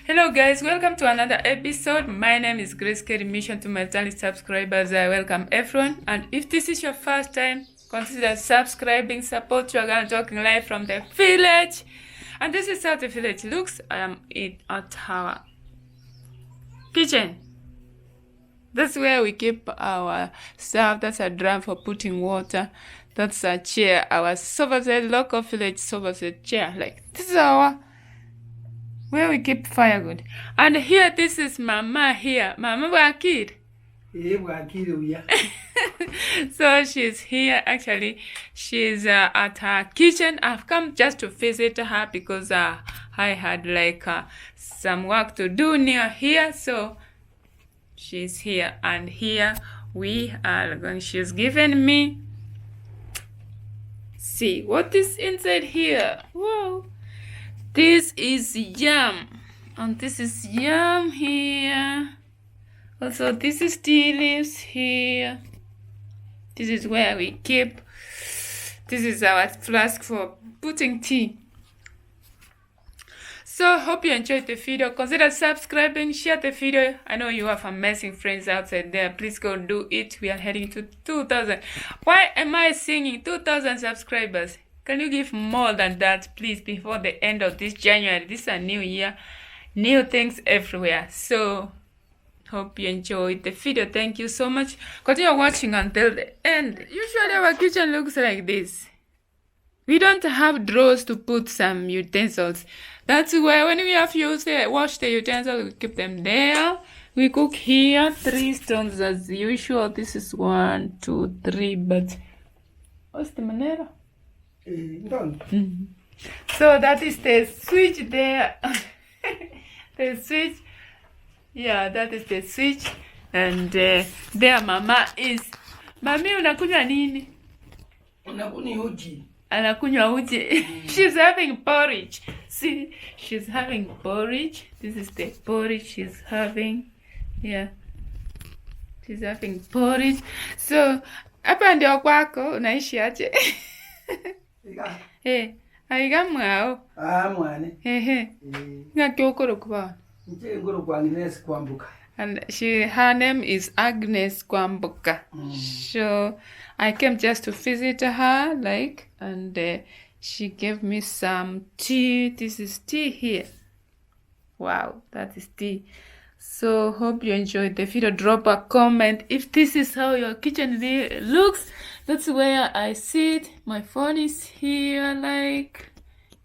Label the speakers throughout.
Speaker 1: Hello guys, welcome to another episode. My name is gracceykerrymission. To my channel subscribers, I welcome everyone. And if this is your first time, consider subscribing. Support your girl talking live from the village. And this is how the village looks. I am at our kitchen. That's where we keep our stuff. That's a drum for putting water. That's a chair. Our sofa set, local village sofa set chair. Like this is our where we keep firewood. And here, this is Mama here. Mama Wakid. So she's here. Actually, she's at her kitchen. I've come just to visit her because I had like some work to do near here. So she's here. And here we are going. She's given me. See what is inside here. Whoa. This is yam, and this is yam here. Also, this is tea leaves here. This is where we keep. This is our flask for putting tea. So, hope you enjoyed the video. Consider subscribing, share the video. I know you have amazing friends outside there. Please go do it. We are heading to 2,000. Why am I singing 2,000 subscribers? Can you give more than that, please, before the end of this January? This is a new year, new things everywhere. So, hope you enjoyed the video. Thank you so much. Continue watching until the end. Usually our kitchen looks like this. We don't have drawers to put some utensils. That's where when we have used wash the utensils, we keep them there. We cook here, 3 stones as usual. This is 1, 2, 3, but what's the manera? So that is the switch there. The switch. Yeah, that is the switch. And there Mama is. Mami, unakunywa nini?
Speaker 2: Unakunywa uji.
Speaker 1: Anakunywa uji. She's having porridge. See, she's having porridge. This is the porridge she's having. Yeah. She's having porridge. So, hapa ndio kwako, unaishi aje? Aiga mwao.
Speaker 2: Mwane.
Speaker 1: Ngaki ukoro kwa.
Speaker 2: Nje ngoro kwa Agnes Kwambuka.
Speaker 1: And her name is Agnes Kwambuka. So I came just to visit her, like, and she gave me some tea. This is tea here. Wow, that is tea. So hope you enjoyed the video. Drop a comment if this is how your kitchen looks. That's where I sit. My phone is here, like,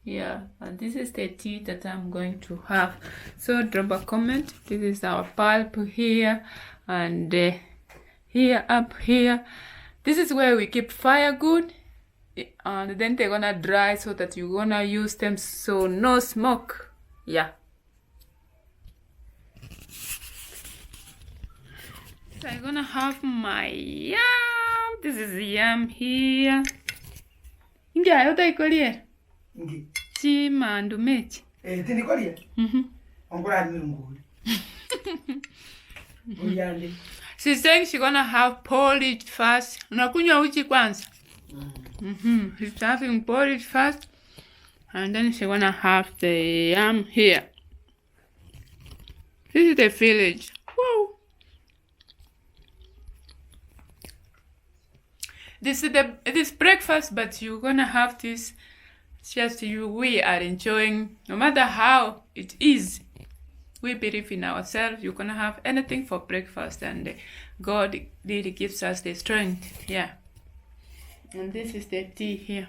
Speaker 1: yeah. And this is the tea that I'm going to have. So drop a comment. This is our pulp here, and here up here. This is where we keep firewood, and then they're gonna dry so that you're gonna use them. So no smoke. Yeah. So I'm gonna have my yam. This is yam here. Ingi ayota ikolie.
Speaker 2: Ingi.
Speaker 1: Chi mandu mechi.
Speaker 2: Tini kolie. Ongora ni nguli. Uyande.
Speaker 1: She's saying she's gonna have porridge first. Unakunywa uji kwanza. She's having porridge first, and then she's gonna have the yam here. This is the village. Whoa. This is breakfast, but you're gonna have this. Just we are enjoying, no matter how it is. We believe in ourselves. You're gonna have anything for breakfast, and God really gives us the strength. Yeah. And this is the tea here.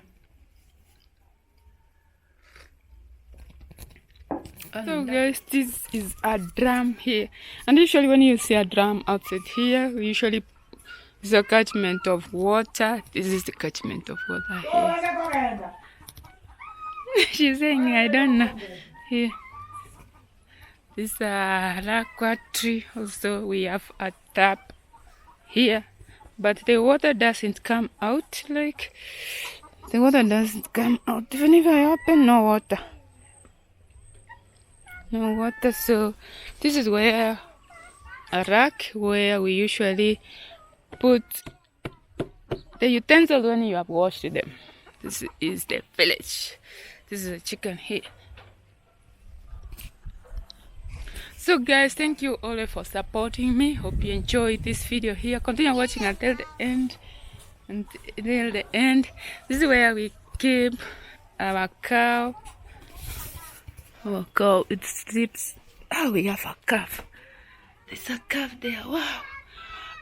Speaker 1: So guys, this is a drum here, and usually when you see a drum outside here, we usually it's a catchment of water. This is the catchment of water here. She's saying, I don't know. Here. This is a ragwort tree. Also, we have a tap here. But the water doesn't come out. Like, the water doesn't come out. Even if I open, no water. No water. So, this is where a rack where we usually put the utensils when you have washed them. This is the village. This is a chicken here. So guys, thank you all for supporting me. Hope you enjoyed this video here. Continue watching until the end. Until the end. This is where we keep our cow. Our cow, it sleeps. Oh, we have a calf. There's a calf there. Wow.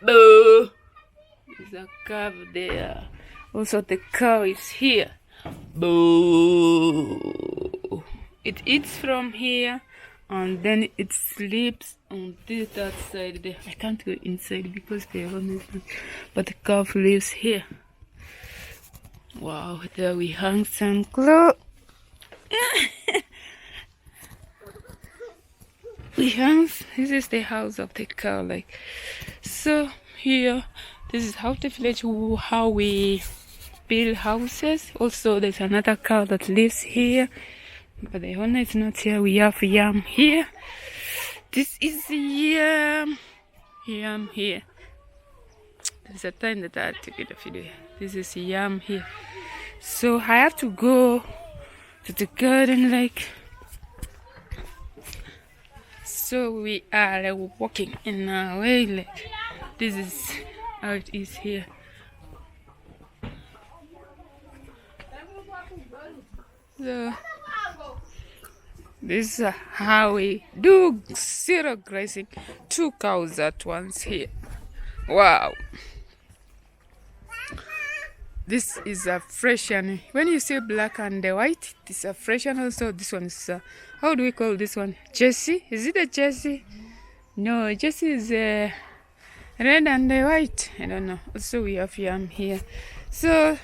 Speaker 1: Boo. There's a calf there. Also, the cow is here. Boo. It eats from here. And then it sleeps on that side there. I can't go inside because they are honestly, but the calf lives here. Wow, there we hang some clothes. We hang. This is the house of the cow. Like so here. This is how the village how we build houses. Also, there's another cow that lives here. But the owner is not here. We have yam here. This is yam. Yam here. There's a time that I had to get a video. This is yam here. So I have to go to the garden like. So we are walking in our way like. This is how it is here. So. This is how we do zero grazing. 2 cows at once here. Wow. This is a Frisian. When you see black and white, this is a Frisian also. This one is, how do we call this one? Jersey? Is it a Jersey? No, Jersey is red and white. I don't know. Also we have yam here. So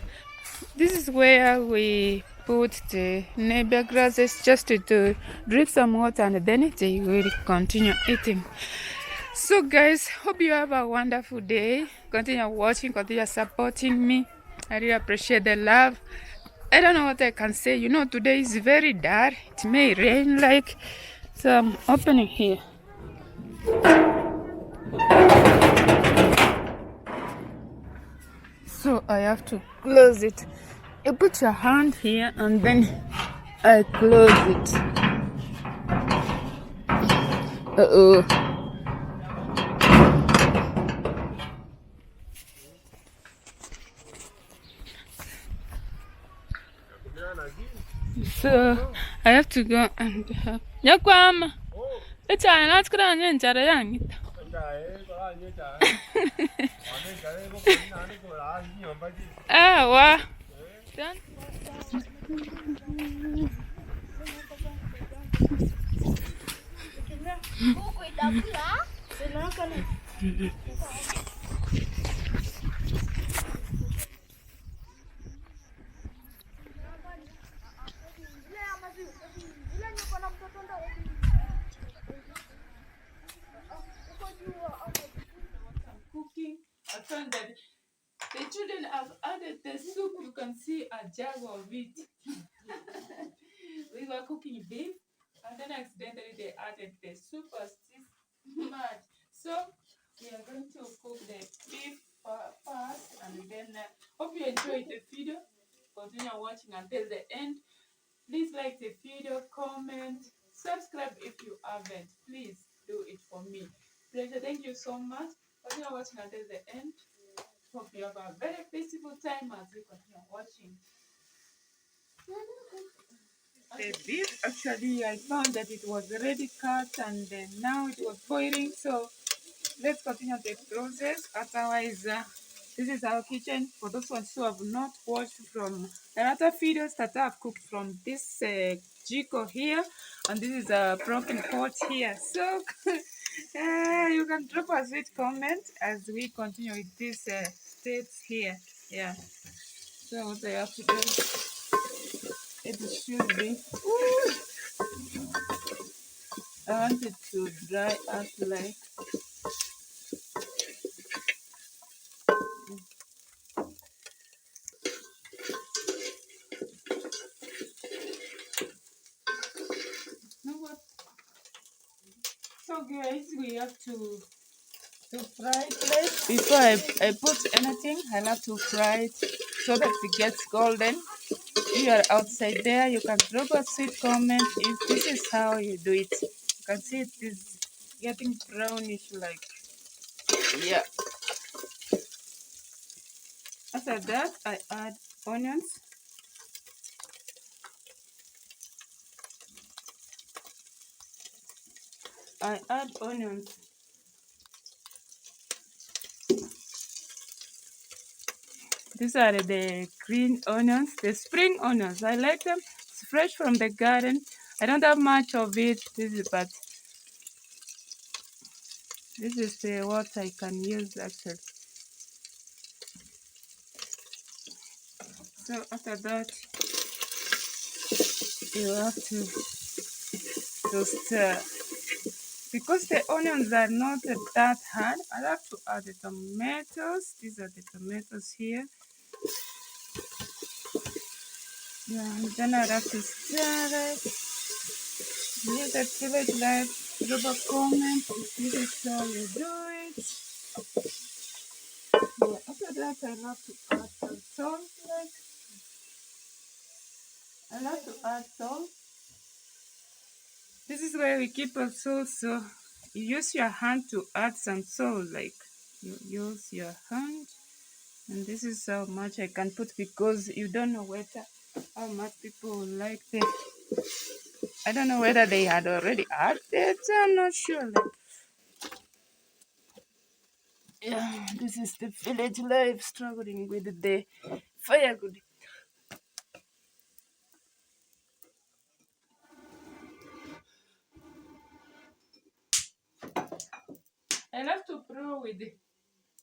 Speaker 1: this is where we put the neighbor grasses just to drip some water and then they will continue eating. So guys, hope you have a wonderful day. Continue watching, continue supporting me. I really appreciate the love. I don't know what I can say. You know, today is very dark. It may rain like. So I'm opening here. So I have to close it. You put your hand here and then I close it. Uh-oh. So I have to go and have Yakwama. It's a lot of ah, wow. Done. Cooking. I found that the children have added the soup. You can see a jug of it. We were cooking beef, and then accidentally they added the soup as this much. So we are going to cook the beef first, and then hope you enjoyed the video. Continue watching until the end. Please like the video, comment, subscribe if you haven't. Please do it for me. Pleasure. Thank you so much. Continue watching until the end. Hope you have a very peaceful time as we continue watching. The beef, actually, I found that it was already cut and then now it was boiling. So let's continue the process. Otherwise, this is our kitchen. For those ones who have not watched from another videos that I have cooked from this jiko here, and this is a broken pot here. So you can drop a sweet comment as we continue with these steps here. Yeah. So what I have to do, it should be. Ooh, I want it to dry out like. So guys, we have to fry it like before I put anything. I have to fry it so that it gets golden. If you are outside there, you can drop a sweet comment if this is how you do it. You can see it is getting brownish, like, yeah. After that, I add onions. I add onions. These are the green onions, the spring onions. I like them. It's fresh from the garden. I don't have much of it, but this is what I can use actually. So after that, you have to stir. Because the onions are not that hard, I have to add the tomatoes. These are the tomatoes here. Yeah, and then I have to stir it. Leave the village life. Drop a comment if this is how you do it. Yeah, after that, I have to add some salt. I have to add salt. This is where we keep our salt. So you use your hand to add some salt, like you use your hand. And this is how much I can put because you don't know whether how much people like it. I don't know whether they had already added it. I'm not sure. Yeah, this is the village life struggling with the firewood. I love to brew with it.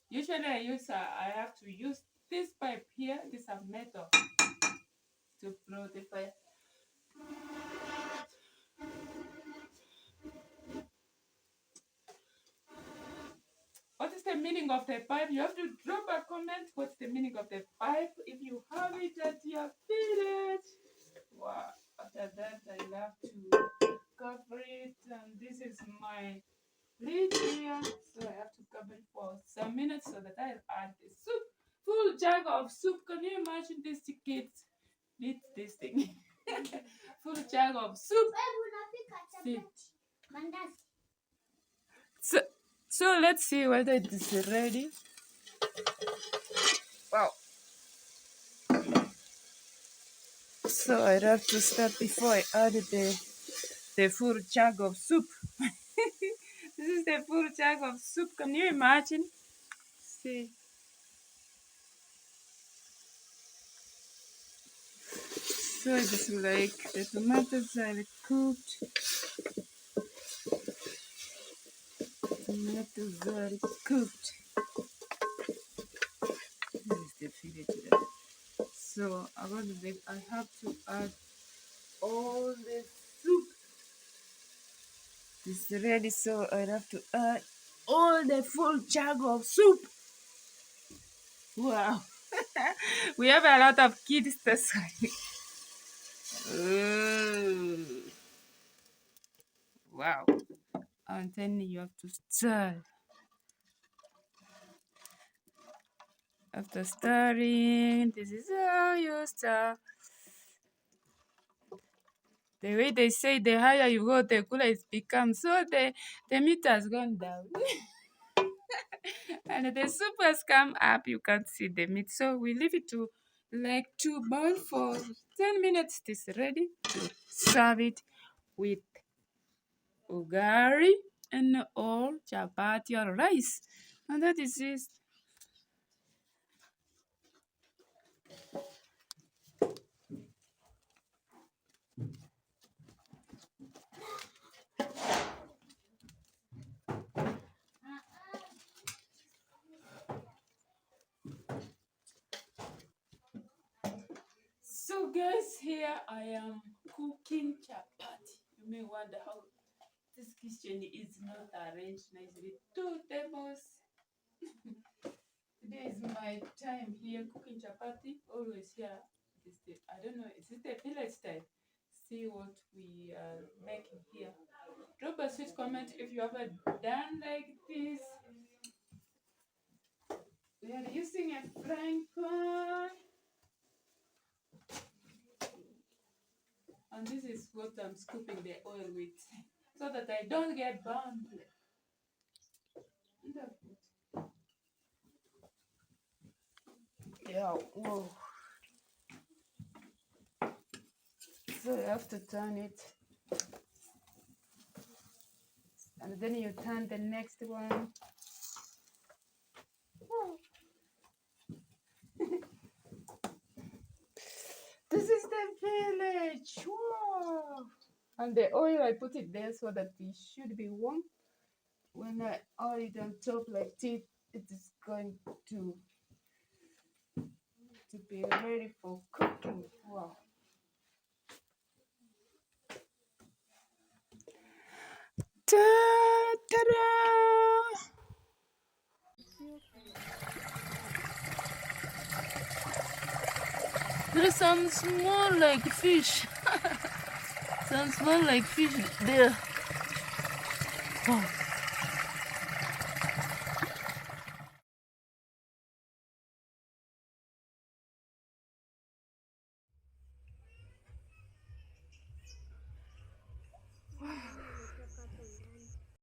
Speaker 1: Usually I have to use this pipe here. This is metal to blow the fire. What is the meaning of the pipe? You have to drop a comment. What's the meaning of the pipe if you have it at your village? Wow. After that, I love to cover it, and this is my lid here. So I have to cover it for some minutes so that I'll add the soup. Full jug of soup. Can you imagine these kids eat this thing? Full jug of soup. See. So let's see whether it is ready. Wow. So I have to start before I add the full jug of soup. This is the full jug of soup. Can you imagine? See. So it's like the tomatoes are cooked. Tomatoes are cooked. This is the village. So I have to add all the soup. This is ready, so I have to add all the full jug of soup. Wow. We have a lot of kids this way. Wow. And then you have to stir. After stirring, this is how you stir. The way they say the higher you go, the cooler it becomes. So the meat has gone down. And the soup has come up. You can't see the meat. So we leave it to boil for 10 minutes. It is ready to serve it with ugari and or chapati or rice. And that is it. So guys, here I am cooking chapati. You may wonder how this kitchen is not arranged nicely. 2 tables. Today is my time here cooking chapati. Always here. I don't know, is it the village style? See what we are making here. Drop a sweet comment if you ever done like this. We are using a frying pan. And this is what I'm scooping the oil with so that I don't get burned. Yeah, whoa. So you have to turn it. And then you turn the next one. This is the village. Wow. And the oil, I put it there so that it should be warm. When I oil it on top like this, it is going to be ready for cooking. Wow. Ta-da! There's some small like fish. Some small like fish there. Wow.